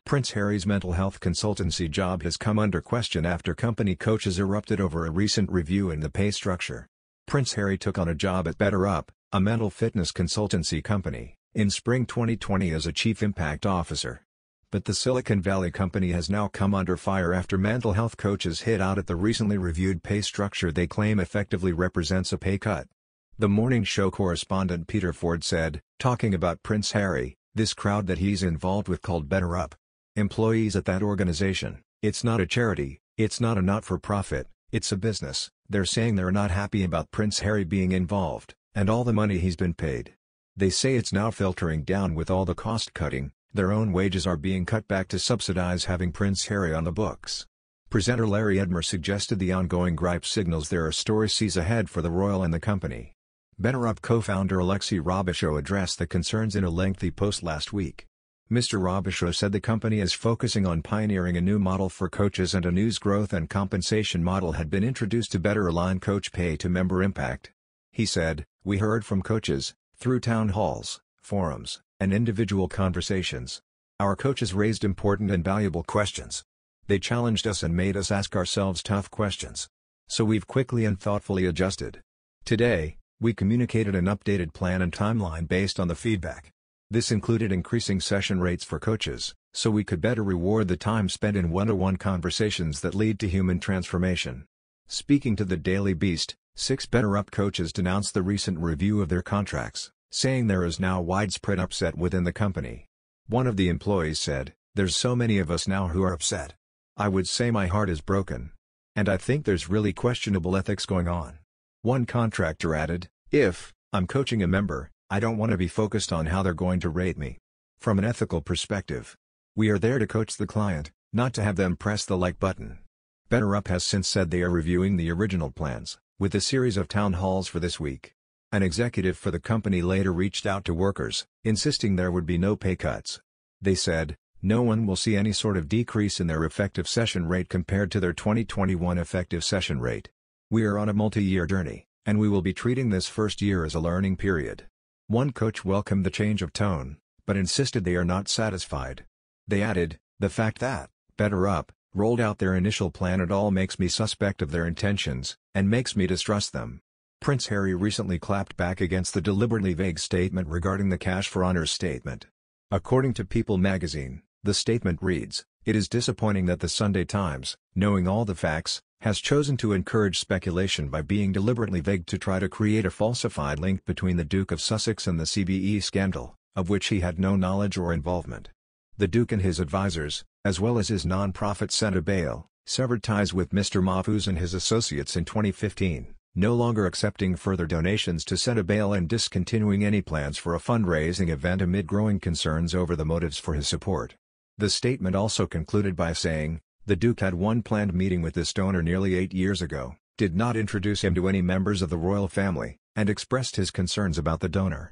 Prince Harry's mental health consultancy job has come under question after company coaches erupted over a recent review in the pay structure. Prince Harry took on a job at BetterUp, a mental fitness consultancy company, in spring 2020 as a chief impact officer. But the Silicon Valley company has now come under fire after mental health coaches hit out at the recently reviewed pay structure they claim effectively represents a pay cut. The morning show correspondent Peter Ford said, talking about Prince Harry, this crowd that he's involved with called BetterUp. Employees at that organization, it's not a charity, it's not a not-for-profit, it's a business. They're saying they're not happy about Prince Harry being involved, and all the money he's been paid. They say it's now filtering down with all the cost-cutting, their own wages are being cut back to subsidize having Prince Harry on the books. Presenter Larry Edmer suggested the ongoing gripe signals there are story seas ahead for the royal and the company. BetterUp co-founder Alexei Robichaud addressed the concerns in a lengthy post last week. Mr. Robichaud said the company is focusing on pioneering a new model for coaches and a new growth and compensation model had been introduced to better align coach pay to member impact. He said, "We heard from coaches, through town halls, forums, and individual conversations. Our coaches raised important and valuable questions. They challenged us and made us ask ourselves tough questions. So we've quickly and thoughtfully adjusted. Today, we communicated an updated plan and timeline based on the feedback. This included increasing session rates for coaches, so we could better reward the time spent in one-to-one conversations that lead to human transformation." Speaking to the Daily Beast, 6 BetterUp coaches denounced the recent review of their contracts, saying there is now widespread upset within the company. One of the employees said, "There's so many of us now who are upset. I would say my heart is broken. And I think there's really questionable ethics going on." One contractor added, "If I'm coaching a member, I don't want to be focused on how they're going to rate me. From an ethical perspective, we are there to coach the client, not to have them press the like button." BetterUp has since said they are reviewing the original plans, with a series of town halls for this week. An executive for the company later reached out to workers, insisting there would be no pay cuts. They said, "No one will see any sort of decrease in their effective session rate compared to their 2021 effective session rate. We are on a multi-year journey, and we will be treating this first year as a learning period." One coach welcomed the change of tone, but insisted they are not satisfied. They added, "The fact that BetterUp rolled out their initial plan at all makes me suspect of their intentions, and makes me distrust them." Prince Harry recently clapped back against the deliberately vague statement regarding the Cash for Honors statement. According to People magazine, the statement reads, "It is disappointing that the Sunday Times, knowing all the facts, has chosen to encourage speculation by being deliberately vague to try to create a falsified link between the Duke of Sussex and the CBE scandal, of which he had no knowledge or involvement. The Duke and his advisors, as well as his non-profit Senta Bail, severed ties with Mr. Mahfouz and his associates in 2015, no longer accepting further donations to Senta Bail and discontinuing any plans for a fundraising event amid growing concerns over the motives for his support." The statement also concluded by saying, "The Duke had one planned meeting with this donor nearly 8 years ago, did not introduce him to any members of the royal family, and expressed his concerns about the donor.